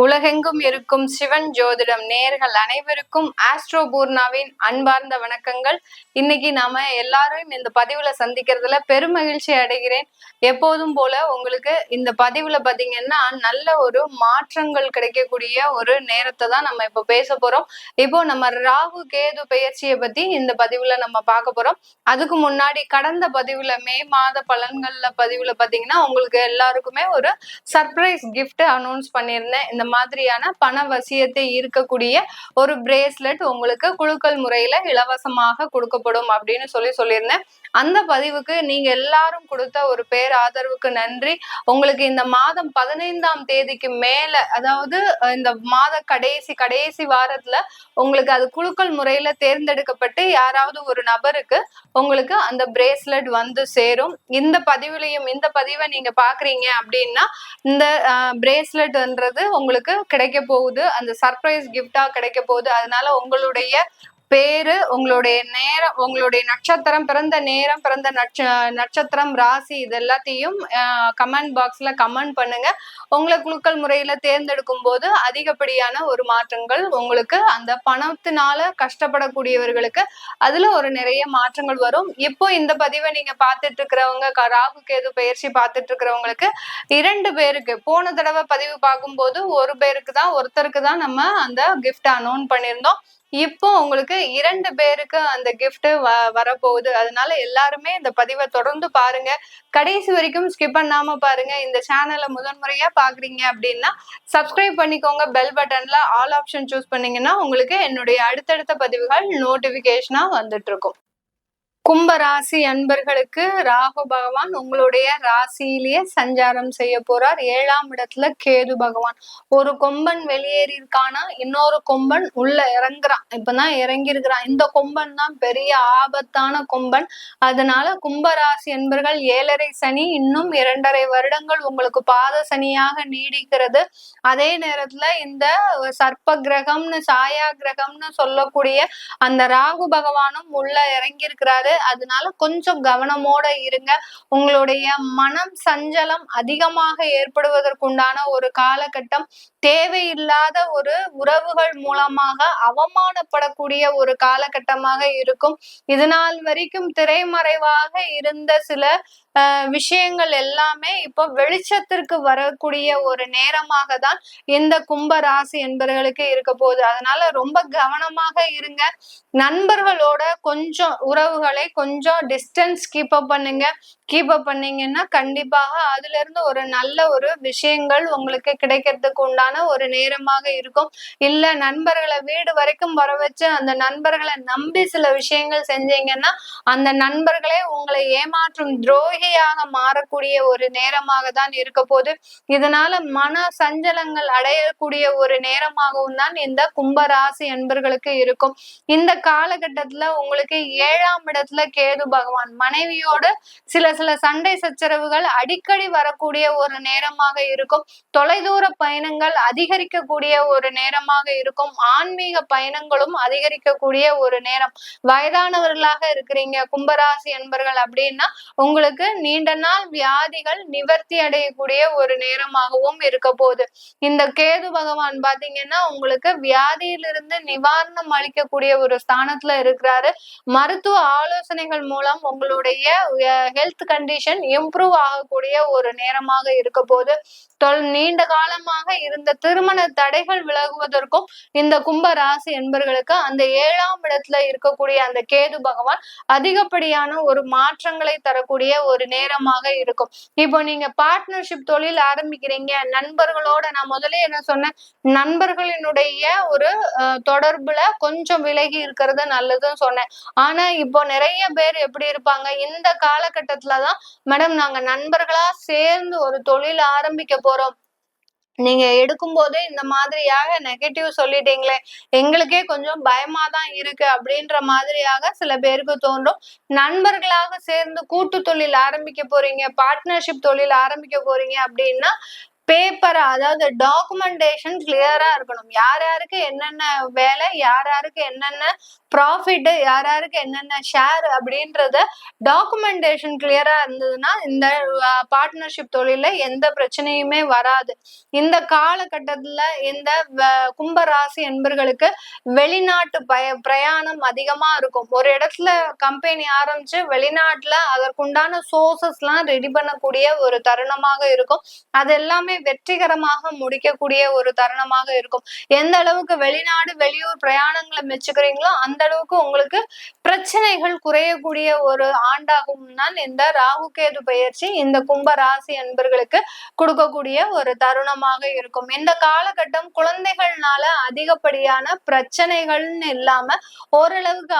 உலகெங்கும் இருக்கும் சிவன் ஜோதிடம் நேர்கள் அனைவருக்கும் ஆஸ்ட்ரோ பூர்ணாவின் அன்பார்ந்த வணக்கங்கள். இன்னைக்கு நாம எல்லாரும் இந்த பதிவுல சந்திக்கிறதுல பெருமகிழ்ச்சி அடைகிறேன். எப்போதும் போல உங்களுக்கு இந்த பதிவுல பாத்தீங்கன்னா நல்ல ஒரு மாற்றங்கள் கிடைக்கக்கூடிய ஒரு நேரத்தை தான் நம்ம இப்ப பேச போறோம். இப்போ நம்ம ராகு கேது பெயர்ச்சியை பத்தி இந்த பதிவுல நம்ம பார்க்க போறோம். அதுக்கு முன்னாடி கடந்த பதிவுல மே மாத பலன்கள்ல பதிவுல பாத்தீங்கன்னா உங்களுக்கு எல்லாருக்குமே ஒரு சர்ப்ரைஸ் கிஃப்ட் அனௌன்ஸ் பண்ணியிருந்தேன். இந்த மாதிரியான பண வசியத்தை இருக்கக்கூடிய ஒரு பிரேஸ்லெட் உங்களுக்கு குலுக்கல் முறையில இலவசமாக கொடுக்கப்படும் அப்படின்னு சொல்லியிருந்தேன். அந்த பதிவுக்கு நீங்க எல்லாரும் கொடுத்த ஒரு பேர் ஆதரவுக்கு நன்றி. உங்களுக்கு இந்த மாதம் 15ஆம் தேதிக்கு மேல, அதாவது இந்த மாத கடைசி வாரத்துல உங்களுக்கு அது குலுக்கல் முறையில தேர்ந்தெடுக்கப்பட்டு யாராவது ஒரு நபருக்கு உங்களுக்கு அந்த பிரேஸ்லெட் வந்து சேரும். இந்த பதிவை நீங்க பாக்குறீங்க அப்படின்னா இந்த பிரேஸ்லெட்ன்றது உங்களுக்கு கிடைக்க போகுது, அந்த சர்ப்ரைஸ் கிஃப்டா கிடைக்க போகுது. அதனால உங்களுடைய பேரு, உங்களுடைய நேரம், உங்களுடைய நட்சத்திரம், பிறந்த நேரம், பிறந்த நட்சத்திரம், ராசி இது எல்லாத்தையும் கமெண்ட் பாக்ஸ்ல கமெண்ட் பண்ணுங்க. உங்களை குலுக்கல் முறையில தேர்ந்தெடுக்கும் போது அதிகப்படியான ஒரு மாற்றங்கள் உங்களுக்கு, அந்த பணத்தினால கஷ்டப்படக்கூடியவர்களுக்கு அதுல ஒரு நிறைய மாற்றங்கள் வரும். இப்போ இந்த பதிவை நீங்க பார்த்துட்டு இருக்கிறவங்க, ராகு கேது பயிற்சி பார்த்துட்டு இருக்கிறவங்களுக்கு 2 பேருக்கு, போன தடவை பதிவு பார்க்கும்போது ஒருத்தருக்கு தான் நம்ம அந்த கிஃப்ட் அனௌன்ஸ் பண்ணியிருந்தோம். இப்போ உங்களுக்கு 2 பேருக்கு அந்த கிஃப்ட் வரப்போகுது. அதனால எல்லாருமே இந்த பதிவை தொடர்ந்து பாருங்க, கடைசி வரைக்கும் ஸ்கிப் பண்ணாம பாருங்க. இந்த சேனலை முதன்முறையா பாக்குறீங்க அப்படின்னா சப்ஸ்கிரைப் பண்ணிக்கோங்க. பெல் பட்டன்ல ஆல் ஆப்ஷன் சூஸ் பண்ணீங்கன்னா உங்களுக்கு என்னுடைய அடுத்தடுத்த பதிவுகள் நோட்டிபிகேஷனா வந்துட்டு இருக்கும். கும்பராசி அன்பர்களுக்கு ராகு பகவான் உங்களுடைய ராசியிலேயே சஞ்சாரம் செய்ய போறார். 7ஆம் இடத்துல கேது பகவான். ஒரு கொம்பன் வெளியேறியிருக்கானா, இன்னொரு கொம்பன் உள்ள இறங்குறான், இப்பதான் இறங்கி இருக்கிறான். இந்த கொம்பன் தான் பெரிய ஆபத்தான கொம்பன். அதனால கும்பராசி அன்பர்கள் 7.5 சனி இன்னும் 2.5 வருடங்கள் உங்களுக்கு பாத சனியாக நீடிக்கிறது. அதே நேரத்துல இந்த சர்ப்ப கிரகம்னு, சாயா கிரகம்னு சொல்லக்கூடிய அந்த ராகு பகவானும் உள்ள இறங்கி இருக்கிறாரு. அதனால கொஞ்சம் கவனமோட இருங்க. உங்களுடைய மனம் சஞ்சலம் அதிகமாக ஏற்படுவதற்குண்டான ஒரு காலகட்டம். தேவையில்லாத ஒரு உறவுகள் மூலமாக அவமானப்படக்கூடிய ஒரு காலகட்டமாக இருக்கும். இதனால் வரைக்கும் திரைமறைவாக இருந்த சில விஷயங்கள் எல்லாமே இப்போ வெளிச்சத்திற்கு வரக்கூடிய ஒரு நேரமாக தான் இந்த கும்ப ராசி என்பவர்களுக்கு இருக்க போகுது. அதனால ரொம்ப கவனமாக இருங்க. நண்பர்களோட கொஞ்சம் உறவுகளை கொஞ்சம் டிஸ்டன்ஸ் கீப் அப் பண்ணீங்கன்னா கண்டிப்பாக அதுல இருந்து ஒரு நல்ல ஒரு விஷயங்கள் உங்களுக்கு கிடைக்கிறதுக்கு உண்டான ஒரு நேரமாக இருக்கும். இல்ல நண்பர்களை வீடு வரைக்கும் வர வச்சு அந்த நண்பர்களை நம்பி சில விஷயங்கள் செஞ்சீங்கன்னா அந்த நண்பர்களே உங்களை ஏமாற்றும் துரோகியாக மாறக்கூடிய ஒரு நேரமாக தான் இருக்க போது. இதனால மன சஞ்சலங்கள் அடையக்கூடிய ஒரு நேரமாகவும் தான் இந்த கும்பராசி என்பர்களுக்கு இருக்கும். இந்த காலகட்டத்துல உங்களுக்கு 7ஆம் இடத்துல கேது பகவான், மனைவியோடு சில சண்டை சச்சரவுகள் அடிக்கடி வரக்கூடிய ஒரு நேரமாக இருக்கும். தொலைதூர பயணங்கள் அதிகரிக்கக்கூடிய ஒரு நேரமாக இருக்கும். ஆன்மீக பயணங்களும் அதிகரிக்கக்கூடிய ஒரு நேரம். வயதானவர்களாக இருக்கிறீங்க கும்பராசி என்பர்கள் அப்படின்னா உங்களுக்கு நீண்ட நாள் வியாதிகள் நிவர்த்தி அடையக்கூடிய ஒரு நேரமாகவும் இருக்க போகுது. இந்த கேது பகவான் பாத்தீங்கன்னா உங்களுக்கு வியாதியிலிருந்து நிவாரணம் அளிக்கக்கூடிய ஒரு ஸ்தானத்துல இருக்கிறாரு. மருத்துவ ஆலோசனைகள் மூலம் உங்களுடைய ஹெல்த் கண்டிஷன் இம்ப்ரூவ் ஆகக்கூடிய ஒரு நேரமாக இருக்க போது. நீண்ட காலமாக இருந்த திருமண தடைகள் விலகுவதற்கும் இந்த கும்ப ராசி என்பர்களுக்கு அந்த 7ஆம் இடத்துல இருக்கக்கூடிய அந்த கேது பகவான் அதிகப்படியான ஒரு மாற்றங்களை தரக்கூடிய ஒரு நேரமாக இருக்கும். இப்போ நீங்க பார்ட்னர்ஷிப் தொழில் ஆரம்பிக்கிறீங்க, நண்பர்களோட, நான் முதல்ல என்ன சொன்னேன், நண்பர்களினுடைய ஒரு தொடர்புல கொஞ்சம் விலகி இருக்கிறது நல்லதுன்னு சொன்னேன். ஆனா இப்போ நிறைய பேர் எப்படி இருப்பாங்க, இந்த காலகட்டத்துலதான் மேடம் நாங்க நண்பர்களா சேர்ந்து ஒரு தொழில் ஆரம்பிக்க போறோம், நீங்க எடுக்கும் போதே இந்த மாதிரியாக நெகட்டிவ் சொல்லிட்டீங்களே, எங்களுக்கே கொஞ்சம் பயமா தான் இருக்கு அப்படின்ற மாதிரியாக சில பேருக்கு தோன்றும். நண்பர்களாக சேர்ந்து கூட்டு தொழில் ஆரம்பிக்க போறீங்க, பார்ட்னர்ஷிப் தொழில் ஆரம்பிக்க போறீங்க அப்படின்னா பேப்பரா, அதாவது டாக்குமெண்டேஷன் கிளியரா இருக்கணும். யார் யாருக்கு என்னென்ன வேலை, யார் யாருக்கு என்னென்ன ப்ராஃபிட், யார் யாருக்கு என்னென்ன ஷேர் அப்படின்றத டாக்குமெண்டேஷன் கிளியரா இருந்ததுன்னா இந்த பார்ட்னர்ஷிப் தொழில எந்த பிரச்சனையுமே வராது. இந்த காலகட்டத்துல இந்த கும்பராசி என்பர்களுக்கு வெளிநாட்டு பிரயாணம் அதிகமா இருக்கும். ஒரு இடத்துல கம்பெனி ஆரம்பிச்சு வெளிநாட்டுல அதற்குண்டான சோர்சஸ் எல்லாம் ரெடி பண்ணக்கூடிய ஒரு தருணமாக இருக்கும். அது எல்லாமே வெற்றிகரமாக முடிக்கக்கூடிய ஒரு தருணமாக இருக்கும். எந்த அளவுக்கு வெளிநாடு வெளியூர் பிரயாணங்களை மெச்சுக்கிறீங்களோ அந்த அளவுக்கு உங்களுக்கு பிரச்சனைகள் குறையக்கூடிய ஒரு ஆண்டாகும் தான் இந்த ராகு கேது பயிற்சி இந்த கும்ப ராசி அன்பர்களுக்கு கொடுக்கக்கூடிய ஒரு தருணமாக இருக்கும். இந்த காலகட்டம் குழந்தைகள்னால அதிகப்படியான பிரச்சனைகள்னு இல்லாம ஓரளவுக்கு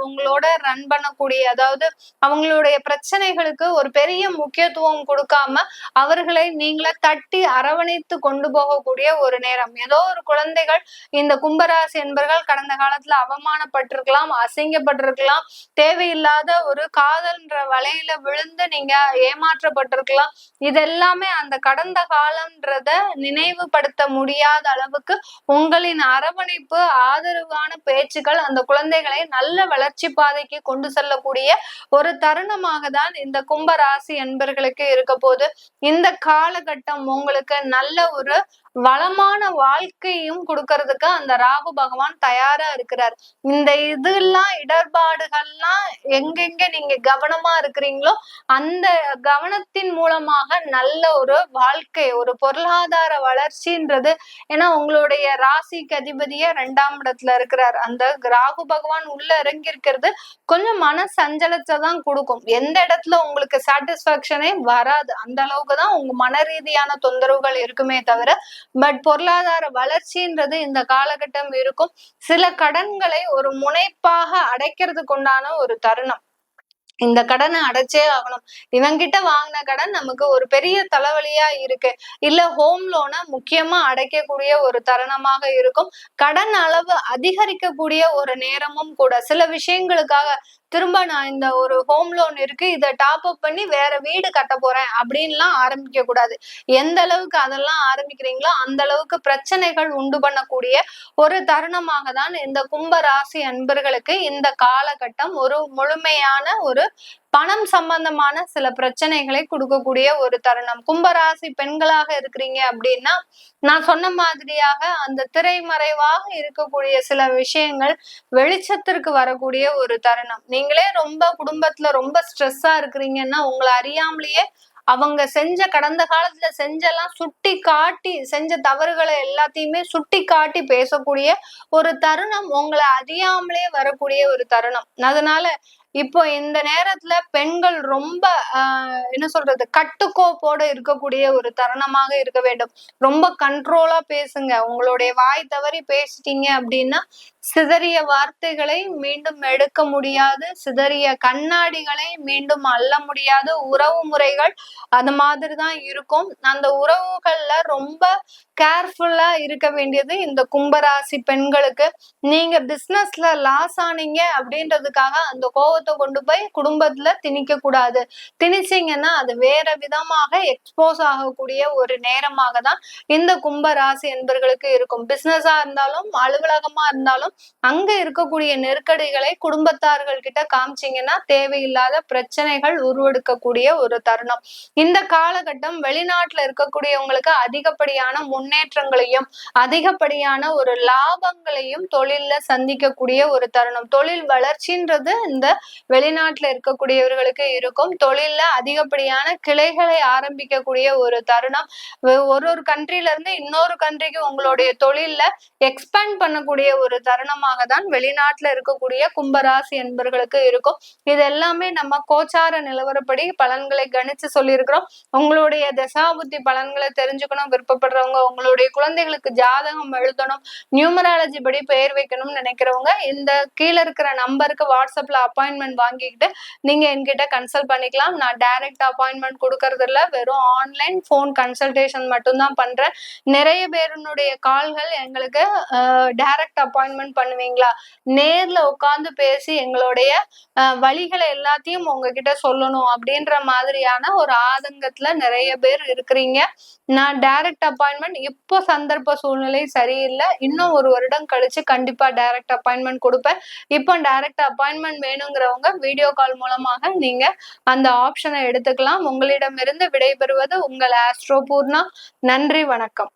உங்களோட ரன் பண்ணக்கூடிய, அதாவது அவங்களுடைய பிரச்சனைகளுக்கு ஒரு பெரிய முக்கியத்துவம் கொடுக்காம அவர்களை நீங்களே தட்டி அரவணைத்து கொண்டு போகக்கூடிய ஒரு நேரம். ஏதோ ஒரு குழந்தைகள் இந்த கும்பராசி என்பர்கள் கடந்த காலத்துல அவமானப்பட்டிருக்கலாம், அசிங்கப்பட்டிருக்கலாம், தேவையில்லாத ஒரு காதல்ன்ற வலையில விழுந்து நீங்க ஏமாற்றப்பட்டிருக்கலாம். இதெல்லாமே அந்த கடந்த காலம்ன்றத நினைவுபடுத்த முடியாத அளவுக்கு உங்களின் அரவணைப்பு, ஆதரவான பேச்சுக்கள் அந்த குழந்தைகளை நல்ல வளர்ச்சி பாதைக்கு கொண்டு செல்லக்கூடிய ஒரு தருணமாக தான் இந்த கும்பராசி என்பர்களுக்கு இருக்க போது. இந்த காலகட்டம் உங்களுக்கு நல்ல ஒரு வளமான வாழ்க்கையும் கொடுக்கறதுக்கு அந்த ராகு பகவான் தயாரா இருக்கிறார். இந்த இதெல்லாம் இடர்பாடுகள்லாம் எங்கெங்க நீங்க கவனமா இருக்கிறீங்களோ அந்த கவனத்தின் மூலமாக நல்ல ஒரு வாழ்க்கை, ஒரு பொருளாதார வளர்ச்சின்றது. ஏன்னா உங்களுடைய ராசிக்கு அதிபதியே 2ஆம் இடத்துல இருக்கிறார். அந்த ராகு பகவான் உள்ள இறங்கி இருக்கிறது கொஞ்சம் மன சஞ்சலத்தை தான் கொடுக்கும். எந்த இடத்துல உங்களுக்கு சாட்டிஸ்பாக்சனே வராது. அந்த அளவுக்கு தான் உங்க மன ரீதியான தொந்தரவுகள் இருக்குமே தவிர பட் பொருளாதார வளர்ச்சின்றது இந்த காலகட்டம் இருக்கும். சில கடன்களை ஒரு முனைப்பாக அடைக்கிறதுக்கு உண்டான ஒரு தருணம். இந்த கடனை அடைச்சே ஆகணும், இவங்கிட்ட வாங்கின கடன் நமக்கு ஒரு பெரிய தலைவலியா இருக்கு, இல்ல ஹோம் லோனை முக்கியமா அடைக்கக்கூடிய ஒரு தருணமாக இருக்கும். கடன் அளவு அதிகரிக்கக்கூடிய ஒரு நேரமும் கூட. சில விஷயங்களுக்காக திரும்ப நான் இந்த ஒரு ஹோம் லோன் இருக்கு, இதை டாப் அப் பண்ணி வேற வீடு கட்ட போறேன் அப்படின்லாம் ஆரம்பிக்க கூடாது. எந்த அளவுக்கு அதெல்லாம் ஆரம்பிக்கிறீங்களோ அந்த அளவுக்கு பிரச்சனைகள் உண்டு பண்ணக்கூடிய ஒரு தருணமாக தான் இந்த கும்ப ராசி அன்பர்களுக்கு இந்த காலகட்டம் ஒரு முழுமையான ஒரு பணம் சம்பந்தமான சில பிரச்சனைகளை கொடுக்கக்கூடிய ஒரு தருணம். கும்பராசி பெண்களாக இருக்கிறீங்க அப்படின்னா நான் சொன்ன மாதிரியாக அந்த திரைமறைவாக இருக்கக்கூடிய சில விஷயங்கள் வெளிச்சத்திற்கு வரக்கூடிய ஒரு தருணம். நீங்களே ரொம்ப குடும்பத்துல ரொம்ப ஸ்ட்ரெஸ்ஸா இருக்கிறீங்கன்னா உங்களை அறியாமலேயே அவங்க செஞ்ச கடந்த காலத்துல செஞ்செல்லாம் சுட்டி காட்டி, செஞ்ச தவறுகளை எல்லாத்தையுமே சுட்டி காட்டி பேசக்கூடிய ஒரு தருணம் உங்களை அறியாமலே வரக்கூடிய ஒரு தருணம். அதனால இப்போ இந்த நேரத்துல பெண்கள் ரொம்ப என்ன சொல்றது, கட்டுக்கோப்போட இருக்கக்கூடிய ஒரு தருணமாக இருக்க வேண்டும். ரொம்ப கண்ட்ரோலா பேசுங்க. உங்களுடைய வாய் தவறி பேசிட்டீங்க அப்படின்னா சிதறிய வார்த்தைகளை மீண்டும் எடுக்க முடியாது, சிதறிய கண்ணாடிகளை மீண்டும் அள்ள முடியாது. உறவு முறைகள் அது மாதிரிதான் இருக்கும். அந்த உறவுகள்ல ரொம்ப கேர்ஃபுல்லா இருக்க வேண்டியது இந்த கும்பராசி பெண்களுக்கு. நீங்க பிசினஸ்ல லாஸ் ஆனீங்க அப்படின்றதுக்காக அந்த கோவத்தை கொண்டு போய் குடும்பத்துல திணிக்க கூடாது. திணிச்சீங்கன்னா அது வேற விதமாக எக்ஸ்போஸ் ஆகக்கூடிய ஒரு நேரமாக தான் இந்த கும்பராசி என்பர்களுக்கு இருக்கும். பிசினஸா இருந்தாலும் அலுவலகமா இருந்தாலும் அங்க இருக்கக்கூடிய நெருக்கடிகளை குடும்பத்தார்கள் கிட்ட காமிச்சீங்கன்னா தேவையில்லாத பிரச்சனைகள் உருவெடுக்கக்கூடிய ஒரு தருணம். இந்த காலகட்டம் வெளிநாட்டுல இருக்கக்கூடியவங்களுக்கு அதிகப்படியான முன்னேற்றங்களையும் அதிகப்படியான ஒரு லாபங்களையும் தொழில்ல சந்திக்கக்கூடிய ஒரு தருணம். தொழில் வளர்ச்சின்றது இந்த வெளிநாட்டுல இருக்கக்கூடியவர்களுக்கு இருக்கும். தொழில்ல அதிகப்படியான கிளைகளை ஆரம்பிக்கக்கூடிய ஒரு தருணம். ஒரு கண்ட்ரில இருந்து இன்னொரு கண்ட்ரிக்கு உங்களுடைய தொழில்ல எக்ஸ்பேண்ட் பண்ணக்கூடிய ஒரு தருணமாக தான் வெளிநாட்டுல இருக்கக்கூடிய கும்பராசி என்பர்களுக்கு இருக்கும். இது எல்லாமே நம்ம கோச்சார நிலவரப்படி பலன்களை கணிச்சு சொல்லியிருக்கிறோம். உங்களுடைய தசாபுத்தி பலன்களை தெரிஞ்சுக்கணும் விருப்பப்படுறவங்க, உங்களுடைய குழந்தைகளுக்கு ஜாதகம் எழுதணும், நியூமராலஜி படி பெயர் வைக்கணும்னு நினைக்கிறவங்க இந்த கீழே இருக்கிற நம்பருக்கு வாட்ஸ்அப்ல அப்பாயின்மெண்ட் அப்பாயின்மெண்ட் வாங்கிக்கிட்டு நீங்க என்கிட்ட கன்சல்ட் பண்ணிக்கலாம். நான் டைரக்ட் அப்பாயின்மெண்ட் கொடுக்கறது இல்ல, வெறும் ஆன்லைன் ஃபோன் கன்சல்டேஷன் மட்டும்தான் பண்றேன். நிறைய பேருனுடைய கால்கள் எங்களுக்கு டைரக்ட் அப்பாயின்மெண்ட் பண்ணுவீங்களா, நேர்ல உட்கார்ந்து பேசி எங்களுடைய வழிகளை எல்லாத்தையும் உங்ககிட்ட சொல்லணும் அப்படின்ற மாதிரியான ஒரு ஆதங்கத்துல நிறைய பேர் இருக்கிறீங்க. நான் டைரக்ட் அப்பாயின்மெண்ட் இப்போ சந்தர்ப்ப சூழ்நிலை சரியில்லை, இன்னும் 1 வருடம் கழிச்சு கண்டிப்பா டைரக்ட் அப்பாயின்மெண்ட் கொடுப்பேன். இப்போ டைரக்ட் அப்பாயின்மெண்ட் வேணுங்கிறவங்க வீடியோ கால் மூலமாக நீங்க அந்த ஆப்ஷனை எடுத்துக்கலாம். உங்களிடமிருந்து விடைபெறுவது உங்கள் ஆஸ்ட்ரோ பூர்ணா. நன்றி, வணக்கம்.